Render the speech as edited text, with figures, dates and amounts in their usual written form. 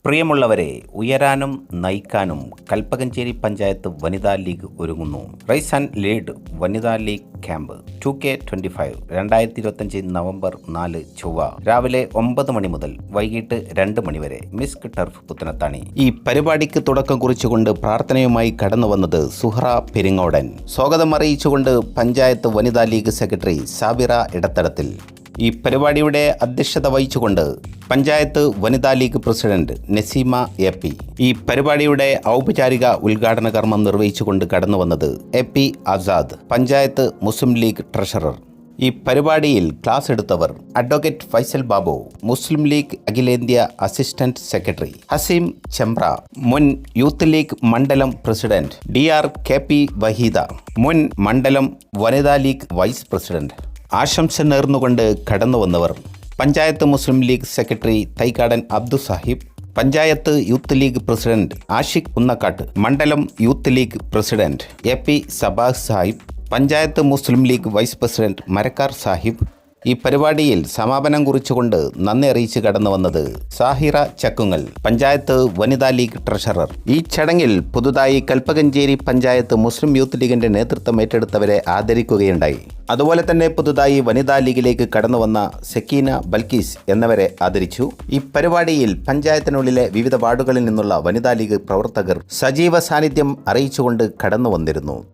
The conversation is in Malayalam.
പ്രിയമുള്ളവരെ, ഉയരാനും നയിക്കാനും കൽപ്പകഞ്ചേരി പഞ്ചായത്ത് വനിതാ ലീഗ് ഒരുങ്ങുന്നു. റൈസ് ആൻഡ് ലീഡ് വനിതാ ലീഗ് ക്യാമ്പ് 2K25 2025 നവംബർ 4 ചൊവ്വ രാവിലെ 9 മണി മുതൽ വൈകിട്ട് 2 മണി വരെ മിസ്ക് ടർഫ് പുത്തനത്താണി. ഈ പരിപാടിക്ക് തുടക്കം കുറിച്ചുകൊണ്ട് പ്രാർത്ഥനയുമായി കടന്നു വന്നത് സുഹ്റ പെരിങ്ങോടൻ. സ്വാഗതം അറിയിച്ചുകൊണ്ട് പഞ്ചായത്ത് വനിതാ ലീഗ് സെക്രട്ടറി സാബിറ ഇടത്തടത്തിൽ. ഈ പരിപാടിയുടെ അധ്യക്ഷത വഹിച്ചുകൊണ്ട് പഞ്ചായത്ത് വനിതാ ലീഗ് പ്രസിഡന്റ് നസീമ AP. ഈ പരിപാടിയുടെ ഔപചാരിക ഉദ്ഘാടന കർമ്മം നിർവഹിച്ചുകൊണ്ട് കടന്നു വന്നത് AP Azad, panchayat Muslim league treasurer. ഈ പരിപാടിയിൽ ക്ലാസ് എടുത്തവർ അഡ്വക്കേറ്റ് ഫൈസൽ ബാബു, മുസ്ലിം ലീഗ് അഖിലേന്ത്യാ അസിസ്റ്റന്റ് സെക്രട്ടറി ഹസീം ചെമ്പ്ര, മുൻ യൂത്ത് ലീഗ് മണ്ഡലം പ്രസിഡന്റ് DR KP വഹീദ, മുൻ മണ്ഡലം വനിതാ ലീഗ് വൈസ് പ്രസിഡന്റ്. ആശംസ നേർന്നുകൊണ്ട് കടന്നു വന്നവർ panchayat Muslim League secretary Thaikkadan Abdu Sahib, panchayat youth league president Ashiq Kunnakkatt, മണ്ഡലം youth league president AP Sabah Sahib, panchayat Muslim League vice president Marakkar Sahib. ഈ പരിപാടിയിൽ സമാപനം കുറിച്ചുകൊണ്ട് നന്ദി അറിയിച്ച് കടന്നു വന്നത് സാഹിറ ചക്കുങ്ങൽ, പഞ്ചായത്ത് വനിതാ ലീഗ് ട്രഷറർ. ഈ ചടങ്ങിൽ പുതുതായി കൽപ്പകഞ്ചേരി പഞ്ചായത്ത് മുസ്ലിം യൂത്ത് ലീഗിന്റെ നേതൃത്വം ഏറ്റെടുത്തവരെ ആദരിക്കുകയുണ്ടായി. അതുപോലെ തന്നെ പുതുതായി വനിതാ ലീഗിലേക്ക് കടന്നു വന്ന സക്കീന ബൽക്കീസ് എന്നിവരെ ആദരിച്ചു. ഈ പരിപാടിയിൽ പഞ്ചായത്തിനുള്ളിലെ വിവിധ വാർഡുകളിൽ നിന്നുള്ള വനിതാ ലീഗ് പ്രവർത്തകർ സജീവ സാന്നിധ്യം അറിയിച്ചുകൊണ്ട് കടന്നു വന്നിരുന്നു.